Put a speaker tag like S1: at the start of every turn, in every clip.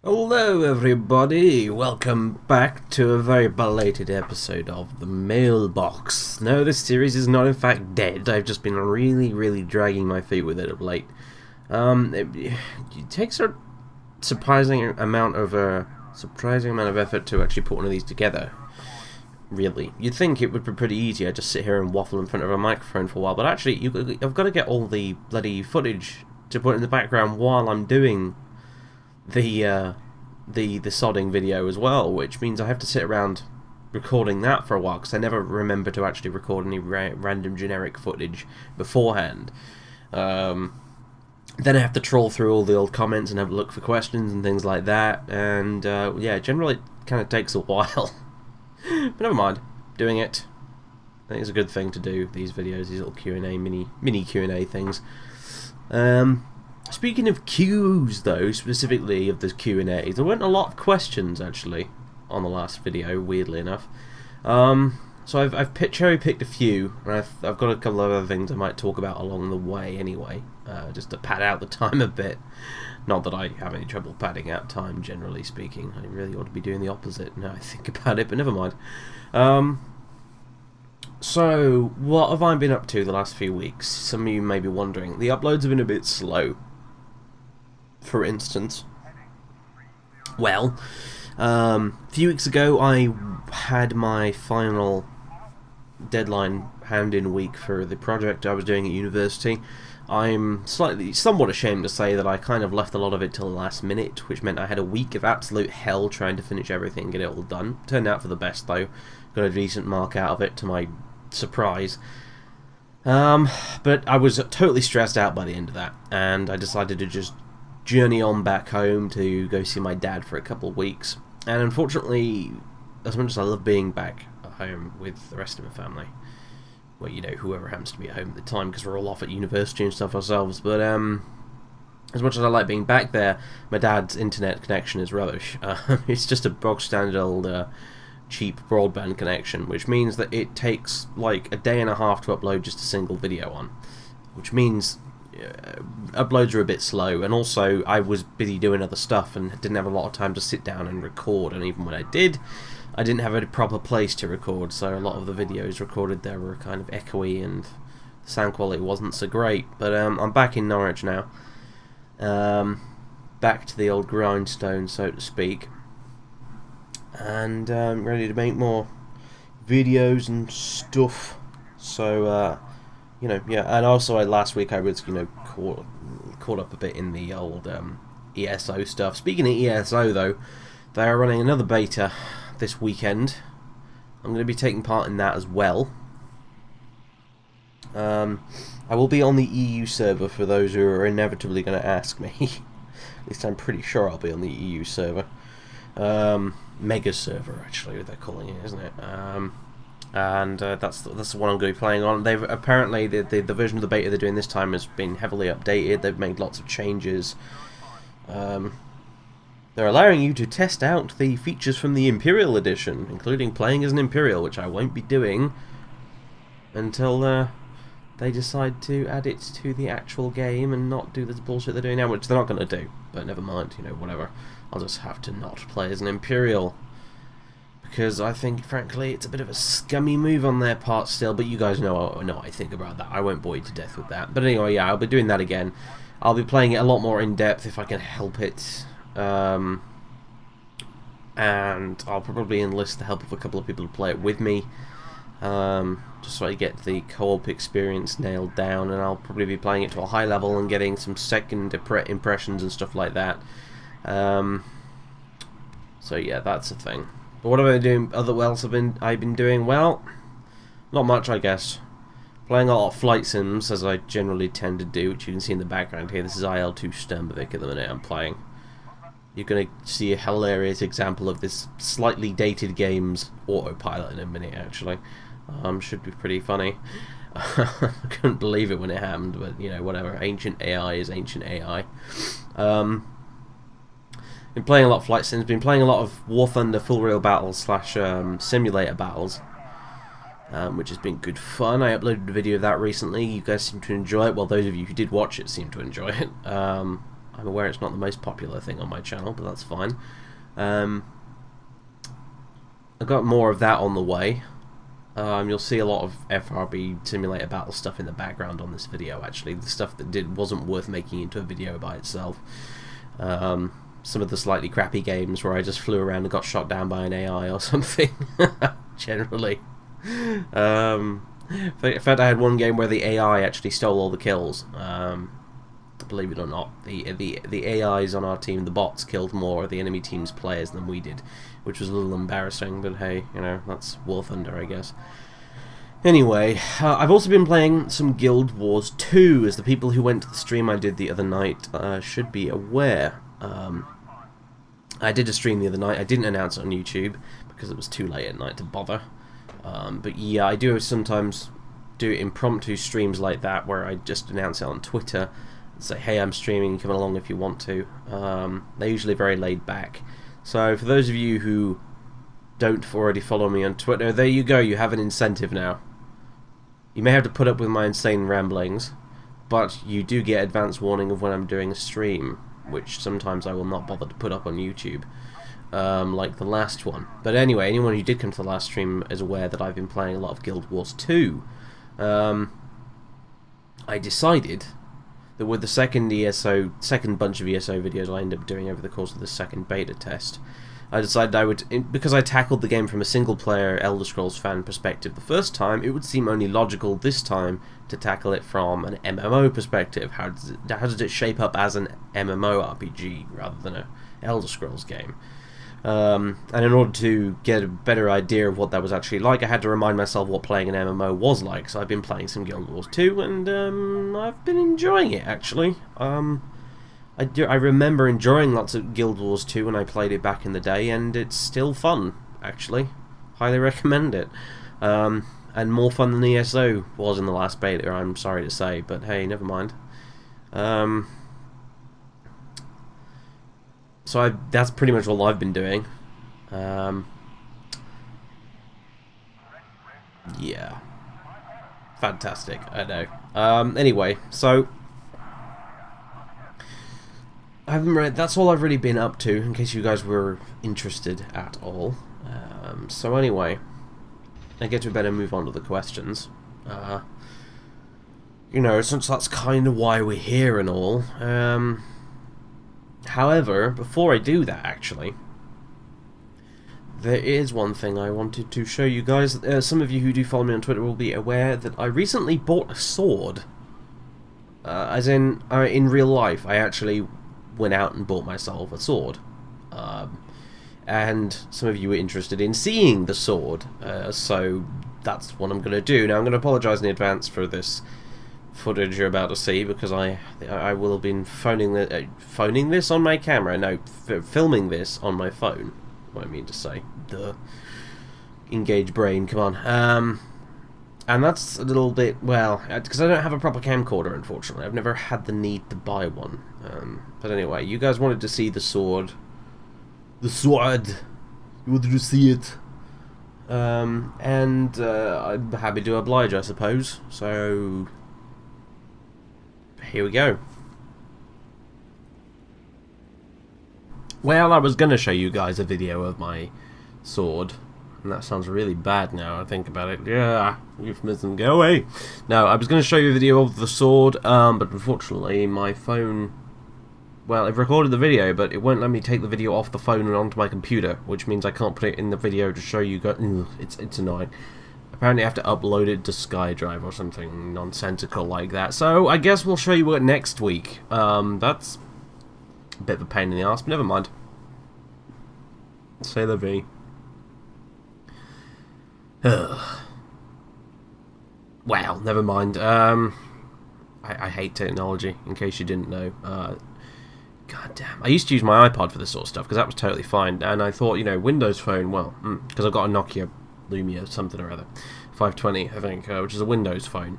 S1: Hello everybody, welcome back to a very belated episode of the Mailbox. No, this series is not in fact dead. I've just been really dragging my feet with it of late. It takes a surprising amount of effort to actually put one of these together. Really, you'd think it would be pretty easy. I just sit here and waffle in front of a microphone for a while, but actually, I've got to get all the bloody footage to put in the background while I'm doing the sodding video as well, which means I have to sit around recording that for a while because I never remember to actually record any random generic footage beforehand. Then I have to troll through all the old comments and have a look for questions and things like that, and yeah, generally it kind of takes a while. But never mind, doing it. I think it's a good thing to do, these videos, these little Q&A, mini Q&A things. Speaking of queues, though, specifically of the Q&As, there weren't a lot of questions, actually, on the last video, weirdly enough. So I've cherry-picked a few, and I've got a couple of other things I might talk about along the way anyway, just to pad out the time a bit. Not that I have any trouble padding out time, generally speaking. I really ought to be doing the opposite now I think about it, but never mind. So, what have I been up to the last few weeks? Some of you may be wondering. The uploads have been a bit slow. For instance, well, a few weeks ago I had my final deadline hand-in week for the project I was doing at university. I'm somewhat ashamed to say that I kind of left a lot of it till the last minute, which meant I had a week of absolute hell trying to finish everything and get it all done. Turned out for the best though, got a decent mark out of it to my surprise. But I was totally stressed out by the end of that, and I decided to just journey on back home to go see my dad for a couple of weeks. And unfortunately, as much as I love being back at home with the rest of my family, well, you know, whoever happens to be at home at the time, because we're all off at university and stuff ourselves, but as much as I like being back there, my dad's internet connection is rubbish. It's just a bog standard old cheap broadband connection, which means that it takes like a day and a half to upload just a single video on, which means uploads are a bit slow, and also I was busy doing other stuff and didn't have a lot of time to sit down and record, and even when I did, I didn't have a proper place to record, so a lot of the videos recorded there were kind of echoey and the sound quality wasn't so great. But I'm back in Norwich now, back to the old grindstone, so to speak, and ready to make more videos and stuff. So you know, yeah, and also last week I was, you know, caught up a bit in the old ESO stuff. Speaking of ESO, though, they are running another beta this weekend. I'm going to be taking part in that as well. I will be on the EU server for those who are inevitably going to ask me. At least I'm pretty sure I'll be on the EU server. Mega server, actually, they're calling it, isn't it? And that's the one I'm going to be playing on. They've apparently the version of the beta they're doing this time has been heavily updated. They've made lots of changes. They're allowing you to test out the features from the Imperial Edition, including playing as an Imperial, which I won't be doing until they decide to add it to the actual game and not do this bullshit they're doing now, which they're not going to do. But never mind, you know, whatever. I'll just have to not play as an Imperial, because I think, frankly, it's a bit of a scummy move on their part still, but you guys know what I think about that. I won't bore you to death with that. But anyway, yeah, I'll be doing that again. I'll be playing it a lot more in-depth if I can help it. And I'll probably enlist the help of a couple of people to play it with me, just so I get the co-op experience nailed down, and I'll probably be playing it to a high level and getting some second impressions and stuff like that. So yeah, that's a thing. But what have I been doing? I've been doing? Well, not much, I guess. Playing a lot of flight sims, as I generally tend to do, which you can see in the background here. This is IL-2 Sternberg at the minute I'm playing. You're going to see a hilarious example of this slightly dated game's autopilot in a minute, actually. Should be pretty funny. I couldn't believe it when it happened, but, you know, whatever. Ancient AI is ancient AI. Been playing a lot of flight sims, been playing a lot of War Thunder full real battles / simulator battles, which has been good fun. I uploaded a video of that recently. You guys seem to enjoy it. Well, those of you who did watch it seem to enjoy it. I'm aware it's not the most popular thing on my channel, but that's fine. I've got more of that on the way. You'll see a lot of FRB simulator battle stuff in the background on this video, actually. The stuff that wasn't worth making into a video by itself. Some of the slightly crappy games where I just flew around and got shot down by an AI or something, generally. In fact, I had one game where the AI actually stole all the kills. Believe it or not, the AIs on our team, the bots, killed more of the enemy team's players than we did, which was a little embarrassing, but hey, you know, that's War Thunder, I guess. Anyway, I've also been playing some Guild Wars 2, as the people who went to the stream I did the other night should be aware. I did a stream the other night. I didn't announce it on YouTube because it was too late at night to bother. But yeah, I do sometimes do impromptu streams like that where I just announce it on Twitter and say, hey, I'm streaming, come along if you want to. They're usually very laid back. So for those of you who don't already follow me on Twitter, there you go, you have an incentive now. You may have to put up with my insane ramblings, but you do get advance warning of when I'm doing a stream, which sometimes I will not bother to put up on YouTube, like the last one. But anyway, anyone who did come to the last stream is aware that I've been playing a lot of Guild Wars 2. I decided that with the second bunch of ESO videos I ended up doing over the course of the second beta test, I decided I would, because I tackled the game from a single-player Elder Scrolls fan perspective the first time, it would seem only logical this time to tackle it from an MMO perspective. How does it shape up as an MMORPG rather than an Elder Scrolls game? And in order to get a better idea of what that was actually like, I had to remind myself what playing an MMO was like. So I've been playing some Guild Wars 2, and I've been enjoying it, actually. I remember enjoying lots of Guild Wars 2 when I played it back in the day, and it's still fun, actually. Highly recommend it. And more fun than ESO was in the last beta, I'm sorry to say, but hey, never mind. So that's pretty much all I've been doing. Yeah. Fantastic, I know. Anyway, so I haven't read. That's all I've really been up to, in case you guys were interested at all. So anyway, I guess we better move on to the questions. You know, since that's kind of why we're here and all. However, before I do that, actually, there is one thing I wanted to show you guys. Some of you who do follow me on Twitter will be aware that I recently bought a sword. As in real life, I actually went out and bought myself a sword. And some of you were interested in seeing the sword, so that's what I'm going to do. Now, I'm going to apologise in advance for this footage you're about to see, because I will have been phoning this on my camera. No, filming this on my phone. What I mean to say, duh. Engage brain, come on. And that's a little bit, well, because I don't have a proper camcorder, unfortunately. I've never had the need to buy one. But anyway, you guys wanted to see the sword. The sword! You wanted to see it. And I'm happy to oblige, I suppose. So here we go. Well, I was going to show you guys a video of my sword, and that sounds really bad now I think about it. Yeah, euphemism, go away. No, I was going to show you a video of the sword, but unfortunately my phone, well, it recorded the video, but it won't let me take the video off the phone and onto my computer, which means I can't put it in the video to show you guys. It's annoying. Apparently I have to upload it to SkyDrive or something nonsensical like that. So I guess we'll show you it next week. That's a bit of a pain in the arse, but never mind. Say la vie. Well, never mind. I hate technology, in case you didn't know. God damn. I used to use my iPod for this sort of stuff, because that was totally fine. And I thought, you know, Windows Phone, well, because I've got a Nokia Lumia something or other, 520 I think, which is a Windows phone,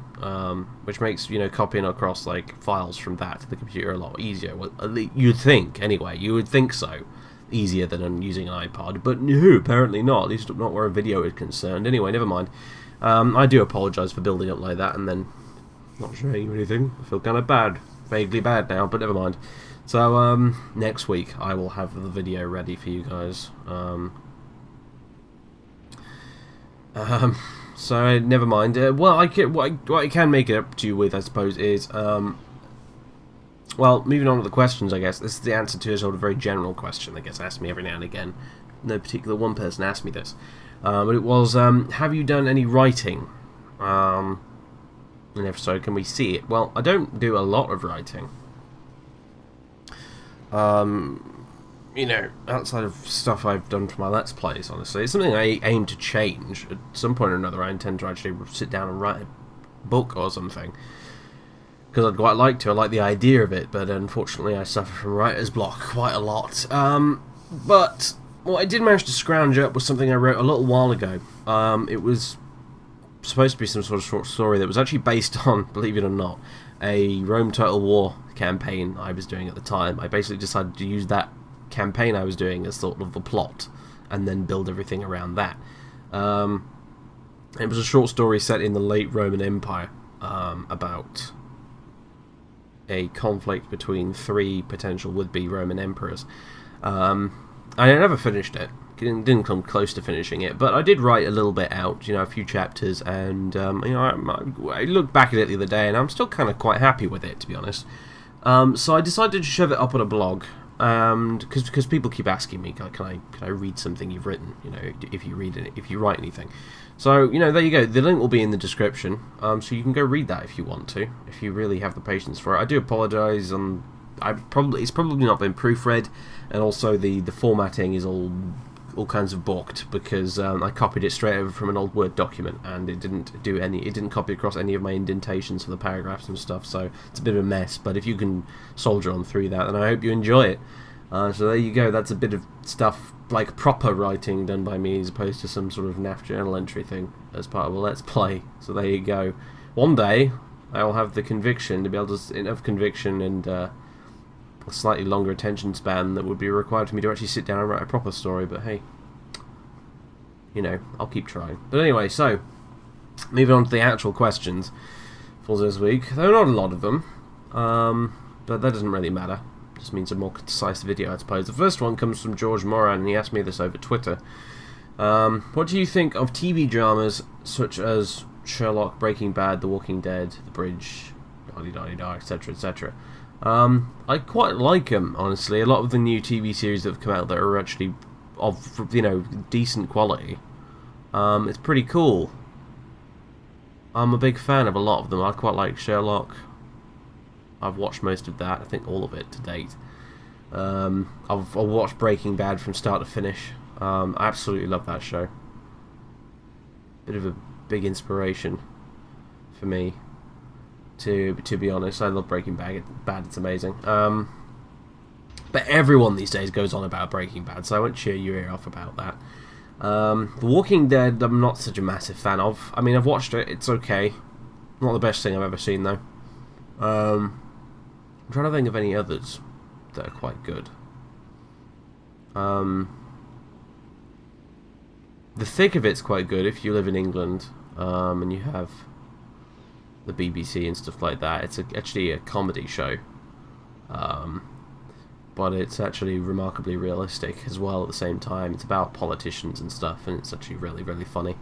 S1: which makes, you know, copying across like files from that to the computer a lot easier. Well, you'd think anyway. You would think so, easier than using an iPod, but no, apparently not. At least not where a video is concerned. Anyway, never mind. I do apologise for building up like that and then not showing you anything. I feel kind of bad, vaguely bad now, but never mind. So next week I will have the video ready for you guys. So never mind. Well, what I can make it up to you with, I suppose, is well, moving on to the questions. I guess this is the answer to a sort of very general question that gets asked me every now and again. No particular one person asked me this, but it was, have you done any writing? And if so, can we see it? Well, I don't do a lot of writing. You know, outside of stuff I've done for my Let's Plays, honestly. It's something I aim to change. At some point or another, I intend to actually sit down and write a book or something. Because I'd quite like to. I like the idea of it, but unfortunately I suffer from writer's block quite a lot. But what I did manage to scrounge up was something I wrote a little while ago. It was supposed to be some sort of short story that was actually based on, believe it or not, a Rome Total War campaign I was doing at the time. I basically decided to use that campaign I was doing as sort of the plot, and then build everything around that. It was a short story set in the late Roman Empire, about a conflict between 3 potential would-be Roman emperors. I never finished it. Didn't come close to finishing it, but I did write a little bit out, you know, a few chapters, and you know, I looked back at it the other day, and I'm still kind of quite happy with it, to be honest. So I decided to shove it up on a blog, because people keep asking me, can I read something you've written? You know, if you write anything. So, you know, there you go. The link will be in the description, so you can go read that if you want to, if you really have the patience for it. I do apologise. It's probably not been proofread, and also the formatting is all kinds of balked, because I copied it straight over from an old Word document, and it didn't copy across any of my indentations for the paragraphs and stuff, so it's a bit of a mess. But if you can soldier on through that, then I hope you enjoy it. So there you go. That's a bit of stuff, like proper writing done by me, as opposed to some sort of naff journal entry thing as part of a Let's Play. So there you go. One day I will have the conviction to be able to, enough conviction and a slightly longer attention span that would be required for me to actually sit down and write a proper story, but hey, you know, I'll keep trying. But anyway, so moving on to the actual questions for this week. There are not a lot of them, but that doesn't really matter. It just means a more concise video, I suppose. The first one comes from George Moran, and he asked me this over Twitter. What do you think of TV dramas such as Sherlock, Breaking Bad, The Walking Dead, The Bridge, etc., etc.? I quite like them, honestly. A lot of the new TV series that have come out that are actually of, you know, decent quality. It's pretty cool. I'm a big fan of a lot of them. I quite like Sherlock. I've watched most of that. I think all of it to date. I've watched Breaking Bad from start to finish. I absolutely love that show. Bit of a big inspiration for me. To be honest, I love Breaking Bad. It's amazing. But everyone these days goes on about Breaking Bad, so I won't cheer your ear off about that. The Walking Dead, I'm not such a massive fan of. I mean, I've watched it. It's okay. Not the best thing I've ever seen, though. I'm trying to think of any others that are quite good. The thick of it's quite good if you live in England, and you have the BBC and stuff like that. It's actually a comedy show, but it's actually remarkably realistic as well at the same time. It's about politicians and stuff, and it's actually really, really funny,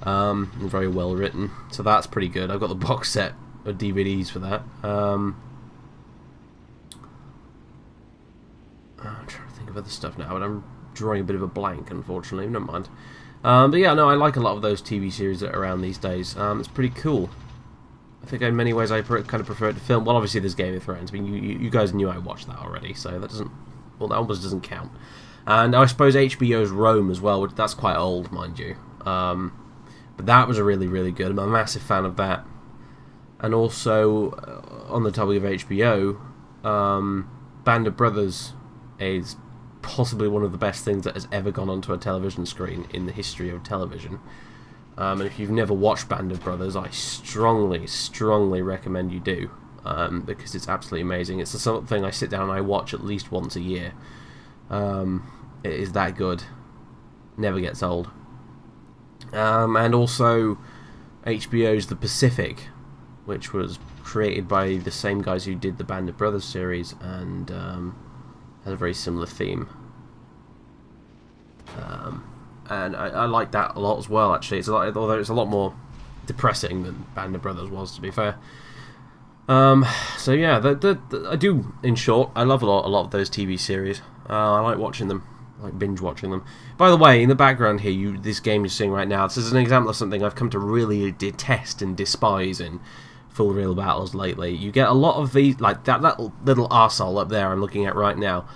S1: and very well written. So that's pretty good. I've got the box set of DVDs for that. I'm trying to think of other stuff now, but I'm drawing a bit of a blank, unfortunately. Never mind. But yeah, no, I like a lot of those TV series that are around these days. It's pretty cool. I think in many ways I kind of prefer it to film. Well, obviously there's Game of Thrones. I mean, you guys knew I watched that already, so that doesn't... Well, that almost doesn't count. And I suppose HBO's Rome as well, which that's quite old, mind you. But that was a really, really good. I'm a massive fan of that. And also, on the topic of HBO, Band of Brothers is possibly one of the best things that has ever gone onto a television screen in the history of television. And if you've never watched Band of Brothers, I strongly, strongly recommend you do, because it's absolutely amazing. It's the sort of thing I sit down and I watch at least once a year. It is that good. Never gets old. And also, HBO's The Pacific which was created by the same guys who did the Band of Brothers series, and has a very similar theme. And I like that a lot as well, actually. It's although it's a lot more depressing than Band of Brothers was, to be fair. So yeah, I do, in short, I love a lot of those TV series. I like watching them, I like binge watching them. By the way, in the background here, this game you're seeing right now, this is an example of something I've come to really detest and despise in full real battles lately. You get a lot of these, like that little arsehole up there I'm looking at right now.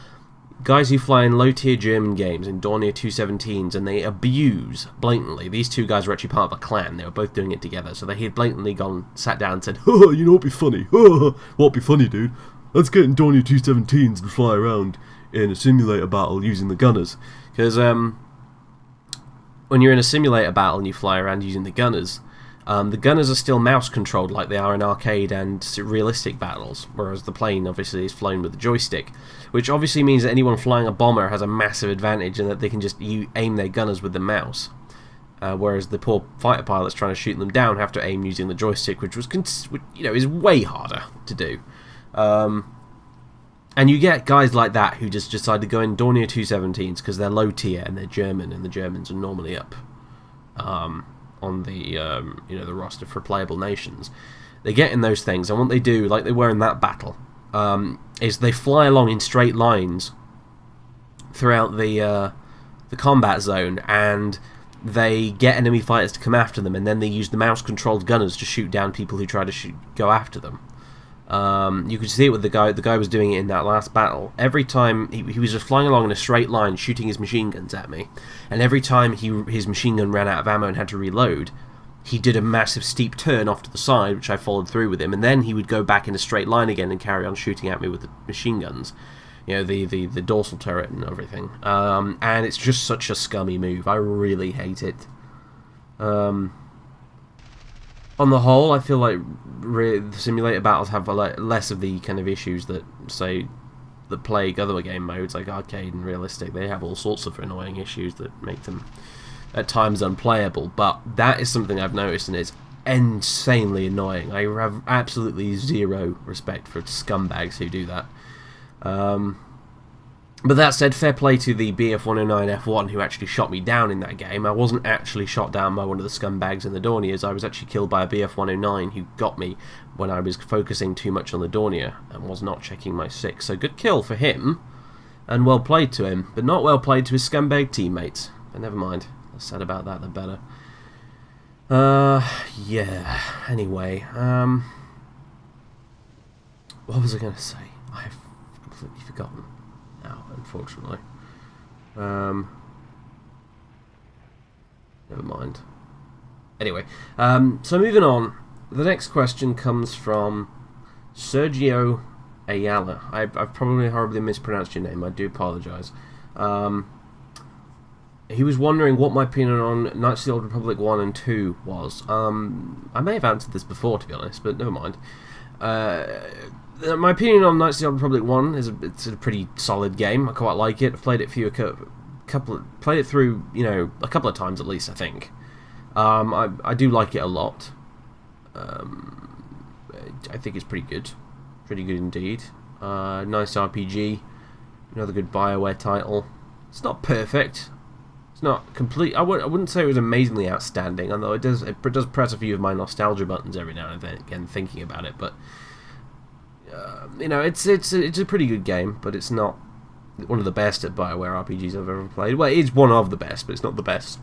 S1: Guys who fly in low-tier German games, in Dornier 217s, and they abuse, blatantly. These two guys were actually part of a clan. They were both doing it together, so they had blatantly sat down and said, "Oh, you know what'd be funny? What'd be funny, dude? Let's get in Dornier 217s and fly around in a simulator battle using the gunners." Because when you're in a simulator battle and you fly around using the gunners are still mouse-controlled like they are in arcade and realistic battles, whereas the plane obviously is flown with a joystick, which obviously means that anyone flying a bomber has a massive advantage in that they can just aim their gunners with the mouse, whereas the poor fighter pilots trying to shoot them down have to aim using the joystick, which was is way harder to do. And you get guys like that who just decide to go in Dornier 217s because they're low tier and they're German, and the Germans are normally up on the the roster for playable nations. They get in those things, and what they do, like they were in that battle, is they fly along in straight lines throughout the combat zone, and they get enemy fighters to come after them, and then they use the mouse-controlled gunners to shoot down people who try to go after them. You could see it with the guy was doing it in that last battle. Every time he was just flying along in a straight line shooting his machine guns at me, and every time his machine gun ran out of ammo and had to reload, he did a massive steep turn off to the side, which I followed through with him, and then he would go back in a straight line again and carry on shooting at me with the machine guns, the dorsal turret and everything. And it's just such a scummy move. I really hate it. On the whole, I feel like the simulator battles have less of the kind of issues that, say, that plague other game modes like arcade and realistic. They have all sorts of annoying issues that make them at times unplayable, but that is something I've noticed, and it's insanely annoying. I have absolutely zero respect for scumbags who do that. But that said, fair play to the BF-109F1 who actually shot me down in that game. I wasn't actually shot down by one of the scumbags in the Dorniers. I was actually killed by a BF-109 who got me when I was focusing too much on the Dornier and was not checking my 6. So good kill for him, and well played to him, but not well played to his scumbag teammates. But never mind. Less said about that, the better. Yeah. Anyway, what was I going to say? I have completely forgotten now, unfortunately. Never mind. Anyway, so moving on. The next question comes from Sergio Ayala. I've probably horribly mispronounced your name. I do apologise. He was wondering what my opinion on Knights of the Old Republic 1 and 2 was. I may have answered this before, to be honest, but never mind. My opinion on Knights of the Old Republic 1 is it's a pretty solid game. I quite like it. I've played it through a couple of times at least, I think. I do like it a lot. I think it's pretty good indeed. Nice RPG, another good BioWare title. It's not perfect. It's not complete. I wouldn't say it was amazingly outstanding, although it does press a few of my nostalgia buttons every now and then, again, thinking about it. But it's a pretty good game, but it's not one of the best at BioWare RPGs I've ever played. Well, it's one of the best, but it's not the best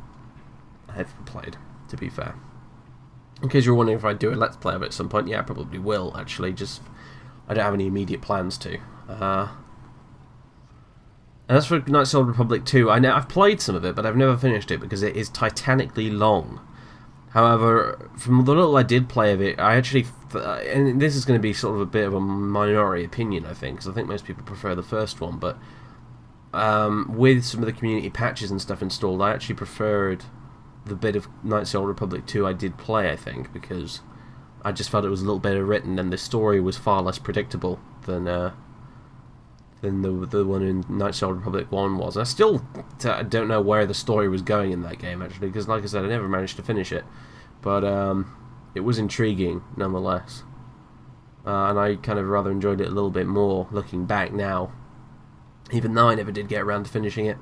S1: I've ever played, to be fair. In case you're wondering if I do a Let's Play of it at some point, yeah, I probably will, actually. Just I don't have any immediate plans to. And as for Knights of the Old Republic 2, I've played some of it, but I've never finished it because it is titanically long. However, from the little I did play of it, I actually... and this is going to be sort of a bit of a minority opinion, I think, because I think most people prefer the first one, but with some of the community patches and stuff installed, I actually preferred the bit of Knights of the Old Republic 2 I did play, I think, because I just felt it was a little better written, and the story was far less predictable than the one in Knights of the Old Republic 1 was. I still don't know where the story was going in that game, actually, because, like I said, I never managed to finish it. But it was intriguing nonetheless. And I kind of rather enjoyed it a little bit more looking back now, even though I never did get around to finishing it.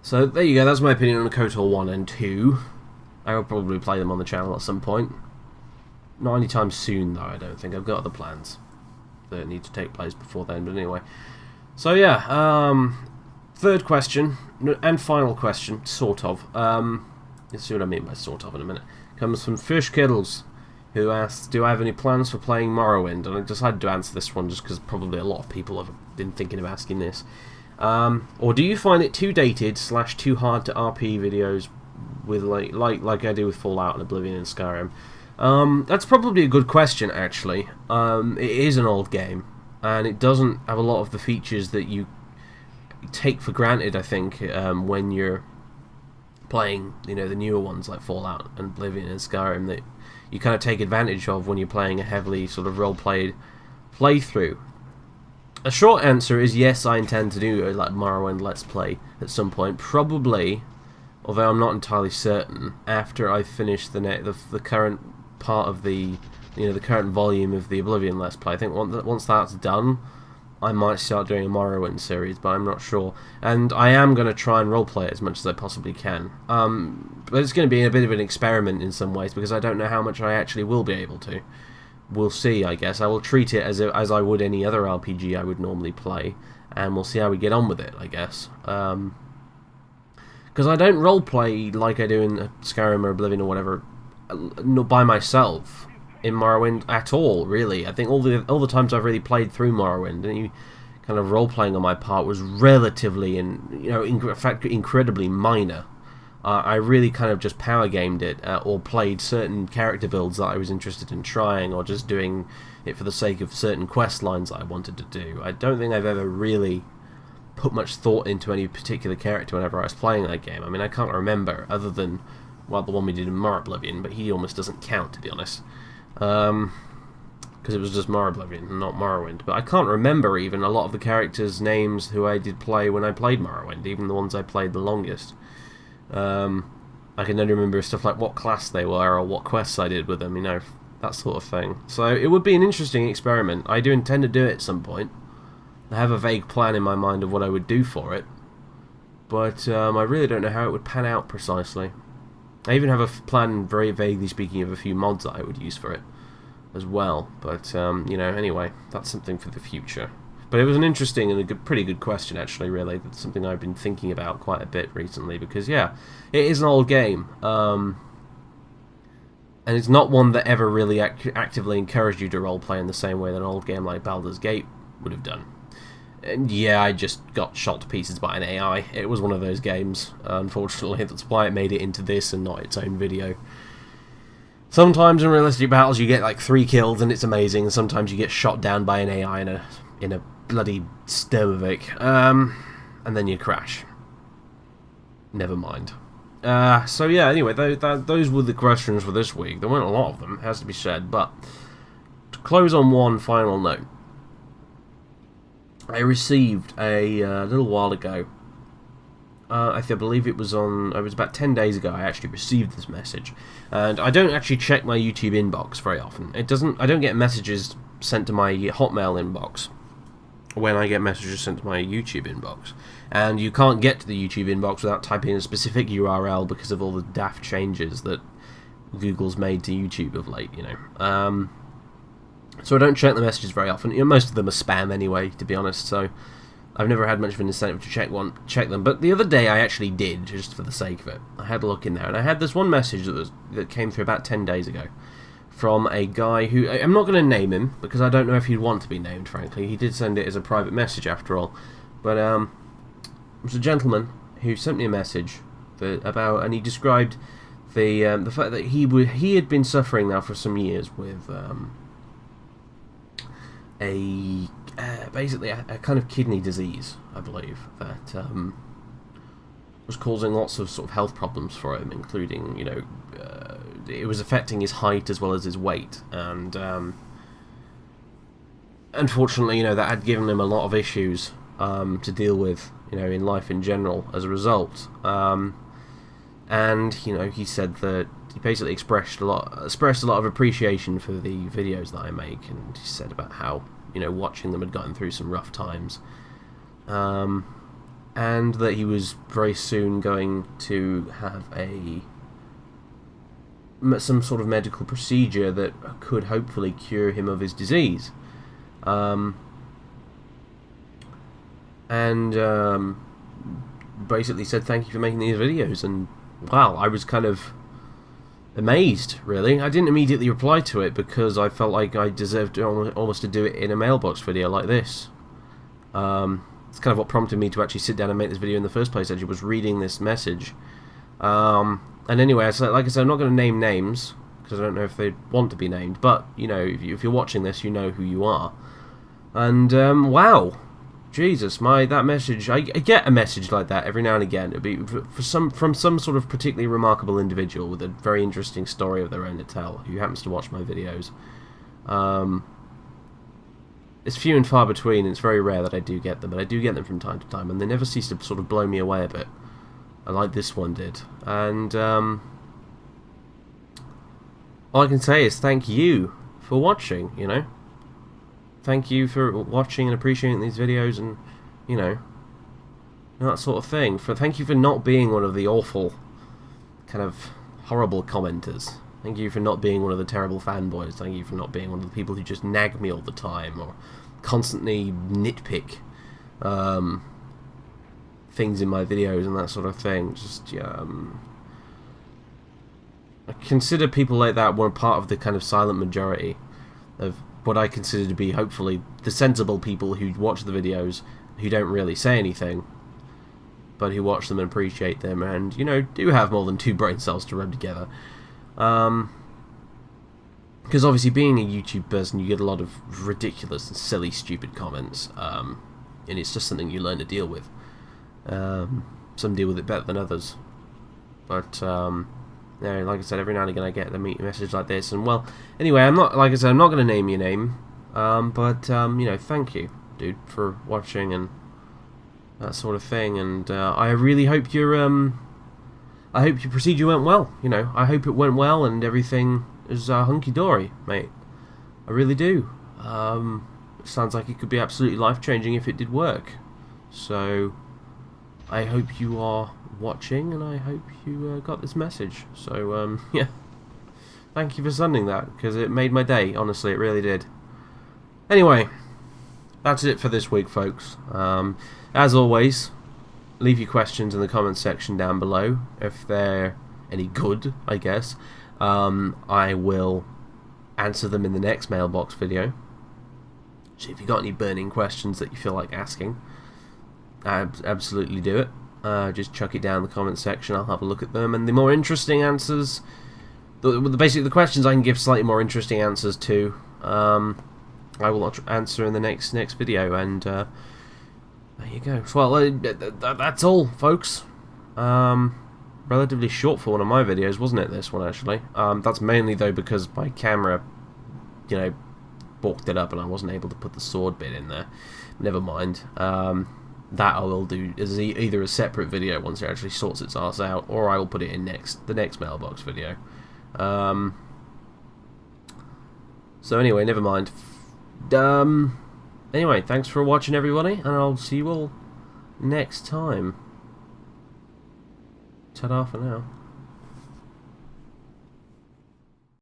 S1: So there you go, that's my opinion on KOTOR 1 and 2. I will probably play them on the channel at some point. Not anytime soon though, I don't think. I've got other plans that need to take place before then, but anyway. So yeah, third question, and final question, sort of. You'll see what I mean by sort of in a minute. Comes from Fish Kiddles, who asks, do I have any plans for playing Morrowind? And I decided to answer this one just because probably a lot of people have been thinking of asking this. Or do you find it too dated / too hard to RP videos with like I do with Fallout and Oblivion and Skyrim? That's probably a good question, actually. It is an old game, and it doesn't have a lot of the features that you take for granted, I think, when you're playing, you know, the newer ones like Fallout and Oblivion and Skyrim that you kind of take advantage of when you're playing a heavily sort of role-played playthrough. A short answer is yes, I intend to do a Morrowind Let's Play at some point, probably, although I'm not entirely certain, after I finish the current part of the current volume of the Oblivion Let's Play. I think once that's done, I might start doing a Morrowind series, but I'm not sure. And I am going to try and roleplay it as much as I possibly can. But it's going to be a bit of an experiment in some ways, because I don't know how much I actually will be able to. We'll see, I guess. I will treat it as I would any other RPG I would normally play, and we'll see how we get on with it, I guess. Because I don't roleplay like I do in Skyrim or Oblivion or whatever, by myself in Morrowind at all, really. I think all the times I've really played through Morrowind, and kind of role playing on my part was relatively, in fact, incredibly minor. I really kind of just power gamed it, or played certain character builds that I was interested in trying, or just doing it for the sake of certain quest lines that I wanted to do. I don't think I've ever really put much thought into any particular character whenever I was playing that game. I mean, I can't remember, other than, well, the one we did in Oblivion, but he almost doesn't count, to be honest. Because it was just Oblivion and not Morrowind. But I can't remember even a lot of the characters' names who I did play when I played Morrowind, even the ones I played the longest. I can only remember stuff like what class they were or what quests I did with them, you know, that sort of thing. So it would be an interesting experiment. I do intend to do it at some point. I have a vague plan in my mind of what I would do for it, but I really don't know how it would pan out precisely. I even have a plan, very vaguely speaking, of a few mods that I would use for it as well. But, you know, anyway, that's something for the future. But it was an interesting and pretty good question, actually, really. That's something I've been thinking about quite a bit recently, because, yeah, it is an old game. And it's not one that ever really actively encouraged you to roleplay in the same way that an old game like Baldur's Gate would have done. And yeah, I just got shot to pieces by an AI. It was one of those games, unfortunately. That's why it made it into this and not its own video. Sometimes in realistic battles you get like 3 kills and it's amazing, and sometimes you get shot down by an AI in a bloody Sturmovik, and then you crash. Never mind. So yeah, anyway, those were the questions for this week. There weren't a lot of them, has to be said, but to close on one final note, I received a little while ago, I believe it was about 10 days ago, I actually received this message. And I don't actually check my YouTube inbox very often. I don't get messages sent to my Hotmail inbox when I get messages sent to my YouTube inbox. And you can't get to the YouTube inbox without typing in a specific URL because of all the daft changes that Google's made to YouTube of late, you know. So I don't check the messages very often. You know, most of them are spam anyway, to be honest, so I've never had much of an incentive to check them. But the other day I actually did, just for the sake of it. I had a look in there, and I had this one message that came through about 10 days ago from a guy who, I'm not going to name him, because I don't know if he'd want to be named, frankly. He did send it as a private message, after all. But it was a gentleman who sent me a message and he described the fact that he had been suffering now for some years with basically a kind of kidney disease, I believe, that was causing lots of sort of health problems for him, including, you know, it was affecting his height as well as his weight, and unfortunately, you know, that had given him a lot of issues to deal with, you know, in life in general as a result. and you know, he said that he basically expressed a lot of appreciation for the videos that I make, and he said about how, you know, watching them had gotten through some rough times, and that he was very soon going to have some sort of medical procedure that could hopefully cure him of his disease. Basically said thank you for making these videos, and wow, I was kind of amazed, really. I didn't immediately reply to it because I felt like I deserved almost to do it in a Mailbox video like this. It's kind of what prompted me to actually sit down and make this video in the first place. Actually, was reading this message. And anyway, like I said, I'm not going to name names because I don't know if they want to be named. But you know, if you're watching this, you know who you are. And wow, Jesus, that message. I get a message like that every now and again. It'd be from some sort of particularly remarkable individual with a very interesting story of their own to tell, who happens to watch my videos. It's few and far between. And it's very rare that I do get them, but I do get them from time to time, and they never cease to sort of blow me away a bit. Like this one did. And all I can say is thank you for watching, you know. Thank you for watching and appreciating these videos, and, you know, that sort of thing. Thank you for not being one of the awful, kind of horrible commenters. Thank you for not being one of the terrible fanboys. Thank you for not being one of the people who just nag me all the time, or constantly nitpick things in my videos and that sort of thing. Just I consider people like that one part of the kind of silent majority of what I consider to be, hopefully, the sensible people who watch the videos, who don't really say anything, but who watch them and appreciate them, and, you know, do have more than 2 brain cells to rub together. Because obviously, being a YouTube person, you get a lot of ridiculous and silly, stupid comments, and it's just something you learn to deal with. Some deal with it better than others, but yeah, like I said, every now and again I get a message like this, and well, anyway, like I said, I'm not going to name your name, but you know, thank you, dude, for watching and that sort of thing, and I really hope your procedure went well. You know, I hope it went well and everything is hunky dory, mate. I really do. It sounds like it could be absolutely life changing if it did work. So I hope you are watching, and I hope you got this message. So yeah, thank you for sending that, because it made my day. Honestly, it really did. Anyway, that's it for this week, folks. As always, leave your questions in the comments section down below. If they're any good, I guess, I will answer them in the next Mailbox video. So if you've got any burning questions that you feel like asking, absolutely do it. Just chuck it down in the comments section. I'll have a look at them, and the more interesting answers, basically the questions I can give slightly more interesting answers to, I will answer in the next video. And there you go. Well, that's all, folks. Relatively short for one of my videos, wasn't it? This one, actually. That's mainly though because my camera, you know, balked it up, and I wasn't able to put the sword bit in there. Never mind. That I will do as either a separate video once it actually sorts its arse out, or I will put it in the next Mailbox video. So anyway, never mind. Anyway, thanks for watching, everybody, and I'll see you all next time. Ta-da for now.